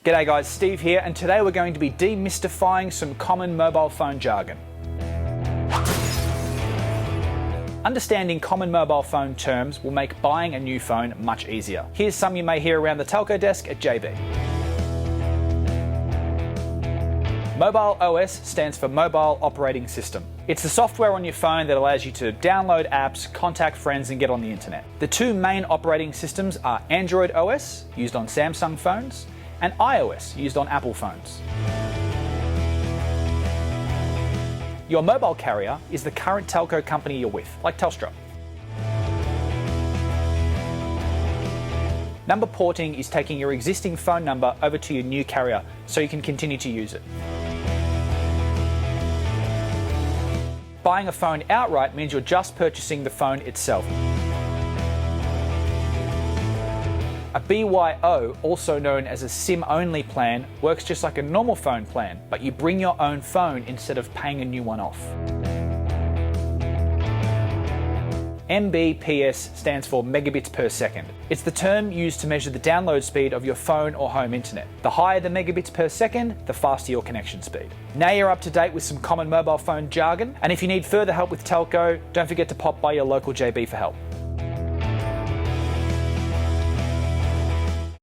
G'day guys, Steve here, and today we're going to be demystifying some common mobile phone jargon. Understanding common mobile phone terms will make buying a new phone much easier. Here's some you may hear around the telco desk at JB. Mobile OS stands for Mobile Operating System. It's the software on your phone that allows you to download apps, contact friends, and get on the internet. The two main operating systems are Android OS, used on Samsung phones, and iOS, used on Apple phones. Your mobile carrier is the current telco company you're with, like Telstra. Number porting is taking your existing phone number over to your new carrier so you can continue to use it. Buying a phone outright means you're just purchasing the phone itself. A BYO, also known as a SIM-only plan, works just like a normal phone plan, but you bring your own phone instead of paying a new one off. Mbps stands for megabits per second. It's the term used to measure the download speed of your phone or home internet. The higher the megabits per second, the faster your connection speed. Now you're up to date with some common mobile phone jargon, and if you need further help with telco, don't forget to pop by your local JB for help.